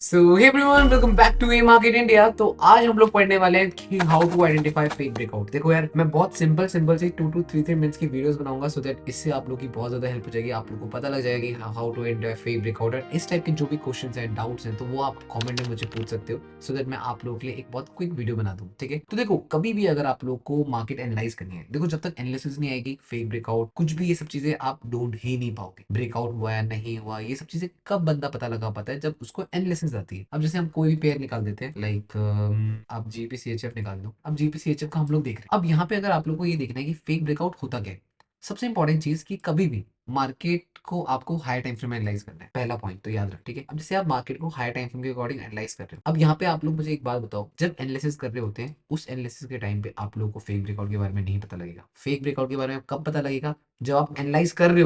So hey everyone, welcome back to a market India. तो आज हम लोग पढ़ने वाले हैं कि how to identify fake breakout. देखो यार, मैं बहुत सिंपल सिंपल सी 2 to 3 मिनट्स की वीडियोस बनाऊंगा सो दैट इससे आप लोग की बहुत ज्यादा हेल्प हो जाएगी। आप लोग को पता लग जाएगा कि how to identify fake breakout. और इस टाइप के जो भी क्वेश्चंस हैं, डाउट्स हैं, तो वो आप कमेंट में मुझे पूछ सकते हो सो दैट मैं आप लोगों के लिए एक बहुत क्विक वीडियो बना दूं। ठीक है, तो देखो कभी भी अगर आप लोग को मार्केट एनालाइज करनी है, देखो जब तक एनालिसिस नहीं आएगी, फेक ब्रेकआउट कुछ भी ये सब चीजें आप ढूंढ ही नहीं पाओगे। ब्रेकआउट हुआ है नहीं हुआ, ये सब चीजें कब बंदा पता लगा पाता है, जब उसको एनालिसिस आती है। अब जैसे हम कोई भी पेयर निकाल देते हैं, लाइक आप जीपीसीएचएफ निकाल दो। अब जीपीसीएचएफ का हम लोग देख रहे हैं। अब यहाँ पे अगर आप लोग को ये देखना है कि फेक ब्रेकआउट होता क्या है, सबसे इंपॉर्टेंट चीज कि कभी भी मार्केट को आपको हाई टाइम फ्रेम में एनालाइज करना है। पहला पॉइंट तो याद रख, ठीक है। अब जैसे आप मार्केट को हाई टाइम फ्रेम के अकॉर्डिंग एनालाइज कर रहे हो, अब यहाँ पे आप लोग मुझे एक बात बताओ, जब एनालिसिस कर रहे होते हैं उस एनालिसिस के टाइम पे आप लोगों को फेक ब्रेकआउट के बारे में नहीं पता लगेगा। फेक ब्रेकआउट के बारे में कब पता लगेगा? जब आप एनालाइज कर रहे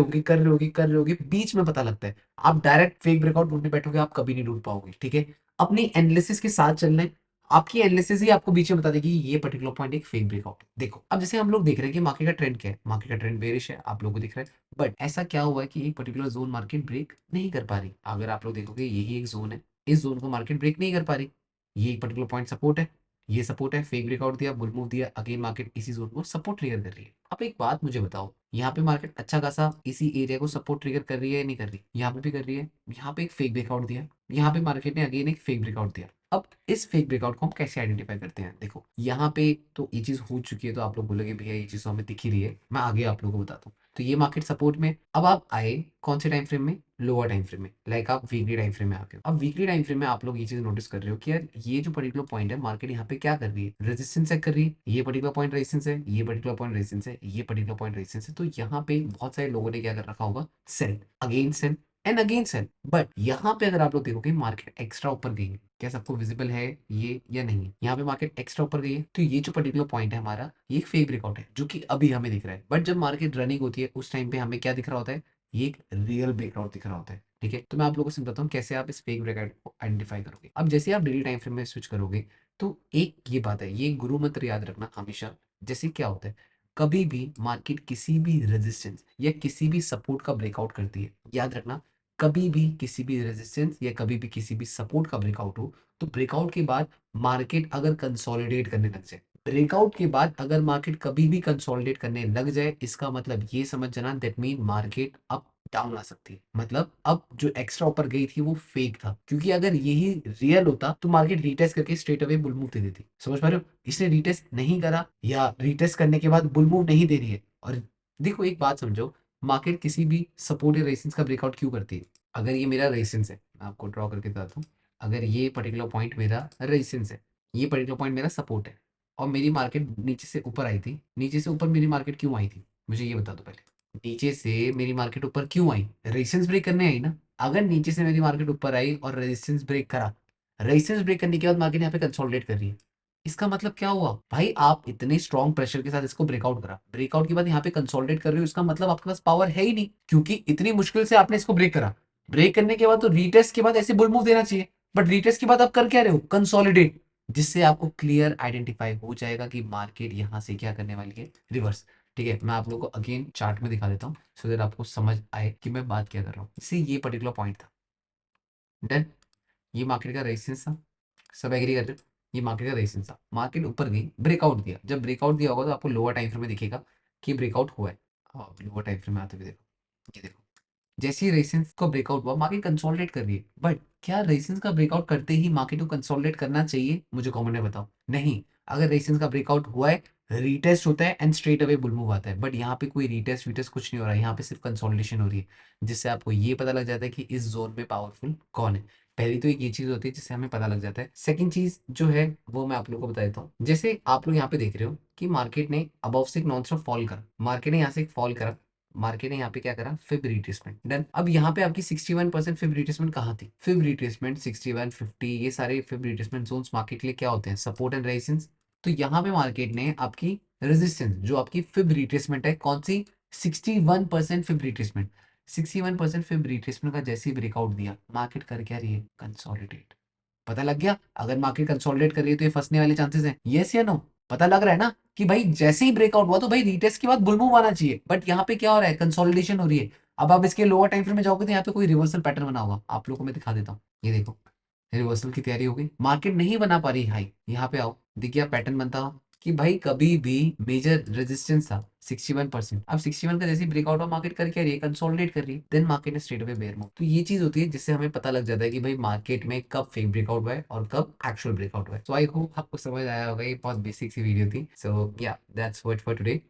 होगे बीच में पता लगता है। आप डायरेक्ट फेक ब्रेकआउट ढूंढने बैठोगे, आप कभी नहीं ढूंढ पाओगे। ठीक है, अपनी एनालिसिस के साथ चलना है। आपकी एनालिसिस ही आपको बीच में बता देगी ये पर्टिकुलर पॉइंट एक फेक ब्रेकआउट है। देखो अब जैसे हम लोग देख रहे हैं कि मार्केट का ट्रेंड क्या है, मार्केट का ट्रेंड बेरिश है, आप लोगों को दिख रहा है। बट ऐसा क्या हुआ है कि एक पर्टिकुलर जोन मार्केट ब्रेक नहीं कर पा रही। अगर आप लोग देखोगे यही एक जोन है, इस जोन को मार्केट ब्रेक नहीं कर पा रही। ये एक पर्टिकुलर पॉइंट सपोर्ट है, ये सपोर्ट है, फेक ब्रेकआउट दिया, बुल मूव दिया, अगेन मार्केट इसी जोन को सपोर्ट ट्रिगर कर रही है। अब एक बात मुझे बताओ, यहाँ पे मार्केट अच्छा खासा इसी एरिया को सपोर्ट ट्रिगर कर रही है या नहीं कर रही? यहाँ पे भी कर रही है। यहाँ पे एक फेक ब्रेकआउट दिया, यहाँ पे मार्केट ने अगेन एक फेक ब्रेकआउट दिया। अब इस फेक ब्रेकआउट को हम कैसे आइडेंटिफाई करते हैं? देखो यहाँ पे तो ये चीज हो चुकी है, तो आप लोग बोलोगे भैया ये चीज तो हमें दिख ही रही है, मैं आगे आप लोगों को बताता हूँ। तो ये मार्केट सपोर्ट में, अब आप आए कौन से टाइम फ्रेम में? लोअर टाइम फ्रेम में, लाइक आप वीकली टाइम फ्रेम में आते हो। अब वीकली टाइम फ्रेम में आप लोग ये चीज नोटिस कर रहे हो कि यार ये जो पर्टिकुलर पॉइंट है, मार्केट यहाँ पे क्या कर रही है? रेजिस्टेंस चेक कर रही है। ये पर्टिकुलर पॉइंट रेजिस्टेंस है, ये पर्टिकुलर पॉइंट रेजिस्टेंस है, ये पर्टिकुलर पॉइंट रेजिस्टेंस है। तो यहाँ पे बहुत सारे लोगों ने क्या कर रखा होगा? Sell, again sell and again sell. But यहाँ पे अगर आप लोग देखोगे मार्केट एक्स्ट्रा ऊपर गई है। क्या सबको विजिबल है ये या नहीं? यहाँ पे मार्केट एक्स्ट्रा ऊपर गई है, तो ये जो पर्टिकुलर पॉइंट है हमारा, ये एक फेक ब्रेकआउट है जो कि अभी हमें दिख रहा है। बट जब मार्केट रनिंग होती है उस टाइम पे हमें क्या दिख रहा होता है? ये एक रियल ब्रेकआउट दिख रहा होता है। ठीक है, तो मैं आप लोगों को समझाता हूँ कैसे आप इस फेक ब्रेकआउट को आइडेंटिफाई करोगे। अब जैसे आप डेली टाइम फ्रेम में स्विच करोगे, तो एक ये बात है, ये गुरु मंत्र याद रखना हमेशा। जैसे क्या होता है, कभी भी मार्केट किसी भी रेजिस्टेंस या किसी भी सपोर्ट का ब्रेकआउट करती है, याद रखना, कभी भी किसी भी रेजिस्टेंस या कभी भी किसी भी सपोर्ट का ब्रेकआउट हो, तो ब्रेकआउट के बाद मार्केट अगर कंसोलिडेट करने लग जाए, ब्रेकआउट के बाद अगर मार्केट कभी भी कंसोलिडेट करने लग जाए, इसका मतलब ये समझ जाना, दैट मीन मार्केट अब डाउन आ सकती है। मतलब अब जो एक्स्ट्रा ऊपर गई थी वो फेक था, क्योंकि अगर यही रियल होता तो मार्केट रीटेस्ट करके स्ट्रेट अवे बुल मूव दे देती। समझ पा रहे हो? इसने रीटेस्ट नहीं करा या रीटेस्ट करने के बाद बुल मूव नहीं दे रही है। और देखो एक बात समझो, मार्केट किसी भी सपोर्ट या रेजिस्टेंस का ब्रेकआउट क्यों करती है? अगर ये मेरा रेजिस्टेंस है, मैं आपको ड्रॉ करके बताता हूँ। अगर ये पर्टिकुलर पॉइंट मेरा रेजिस्टेंस है, ये पर्टिकुलर पॉइंट मेरा सपोर्ट है, और मेरी मार्केट नीचे से ऊपर आई थी, नीचे से ऊपर मेरी मार्केट क्यों आई थी? मुझे ये बता दो पहले। नीचे से मेरी मार्केट ऊपर क्यों आई? रेजिस्टेंस ब्रेक करने आई ना। अगर नीचे से मेरी मार्केट ऊपर आई और रेजिस्टेंस ब्रेक करा, रेजिस्टेंस ब्रेक करने के बाद मार्केट यहाँ पे कंसोलिडेट कर रही है, इसका मतलब क्या हुआ भाई? आप इतने स्ट्रॉन्ग प्रेशर के साथ इसको ब्रेकआउट करा, ब्रेकआउट के बाद यहाँ पे कंसोलिडेट कर रहे हो, इसका मतलब आपके पास पावर है ही नहीं, क्योंकि इतनी मुश्किल से आपने इसको ब्रेक करा। ब्रेक करने के बाद तो रीटेस्ट के बाद ऐसे बुल मूव देना चाहिए, बट रीटेस्ट के बाद आप कर क्या रहे हो? कंसोलिडेट। जिससे आपको क्लियर आइडेंटिफाई हो जाएगा कि मार्केट यहाँ से क्या करने वाली है, रिवर्स। ठीक है, मैं आप लोगों को अगेन चार्ट में दिखा देता हूँ सो दैट आपको समझ आए कि मैं बात क्या कर रहा हूँ। इसे ये पर्टिकुलर पॉइंट था, डन। ये मार्केट का रेजिस्टेंस था, सब एग्री कर रहे हो? ये मार्केट का रेजिस्टेंस था, मार्केट ऊपर गई, ब्रेकआउट दिया। जब ब्रेकआउट दिया होगा तो आपको लोअर टाइम फ्रेम में दिखेगा कि ब्रेकआउट हुआ है। लोअर टाइम फ्रेम में आते हुए देखो, ये देखो, जैसे ही रेजिस्टेंस का ब्रेकआउट हुआ, मार्केट कंसोलिडेट कर रही है। बट क्या रेजिस्टेंस का ब्रेकआउट करते ही मार्केट को कंसोलिडेट करना चाहिए? मुझे कमेंट में बताओ। नहीं, अगर रेजिस्टेंस का ब्रेकआउट हुआ है, रीटेस्ट होता है and straight away bull move आता है। बट यहाँ पे कोई रीटेस्ट वीटेस्ट कुछ नहीं हो रहा है, यहाँ पे सिर्फ कंसोलिडेशन हो रही है, जिससे आपको ये पता लग जाता है कि इस जोन में पावरफुल कौन है। पहली तो एक ये चीज होती है जिससे हमें पता लग जाता है। सेकंड चीज जो है वो मैं आप लोगों को बता देता हूँ। जैसे आप लोग यहाँ पे देख रहे हो कि मार्केट ने अबव से एक नॉन स्टॉप फॉल करा, मार्केट ने यहाँ से एक फॉल करा, मार्केट ने यहाँ पे क्या करा? Fib retracement, done. अब यहाँ पे आपकी 61% फिब रिट्रेसमेंट कहाँ थी? फिब रिट्रेसमेंट 61, 50, ये सारे फिब रिट्रेसमेंट जोन्स मार्केट के लिए क्या होते हैं? Support and resistance. तो यहाँ पे मार्केट ने आपकी रेजिस्टेंस, जो आपकी फिब रिट्रेसमेंट है, कौन सी? 61% फिब रिट्रेसमेंट। 61% फिब रिट्रेसमेंट का जैसे ही ब्रेकआउट दिया, मार्केट कर क्या रही है? कंसोलिडेट। पता लग गया? अगर मार्केट कंसोलिडेट कर रही है तो ये फंसने वाले चांसेस हैं, यस या नो? पता लग रहा है ना कि भाई जैसे ही ब्रेकआउट हुआ तो भाई रीटेस्ट के बाद बुल मूव आना चाहिए, बट यहाँ पे क्या हो रहा है? कंसोलिडेशन हो रही है। अब आप इसके लोअर टाइम फ्रेम में जाओगे तो यहाँ पे कोई रिवर्सल पैटर्न बना होगा, आप लोगों को मैं दिखा देता हूँ। ये देखो, रिवर्सल की तैयारी हो गई, मार्केट नहीं बना पा रही हाई, यहाँ पे आओ, दिख गया पैटर्न बनता हुआ कि भाई कभी भी मेजर रेजिस्टेंस था 61%, अब 61 का जैसे ब्रेकआउट ऑफ मार्केट करके आ रही है, कंसोलिडेट कर रही है, देन मार्केट ने स्ट्रेट अवे बेयर मूव। तो ये चीज होती है जिससे हमें पता लग जाता है कि भाई मार्केट में कब फेक ब्रेकआउट हुआ है और कब एक्चुअल ब्रेकआउट हुआ है। सो आई होप आपको समझ आया होगा, ये बहुत बेसिक सी वीडियो थी। सो या दैट्स व्हाट फॉर टुडे।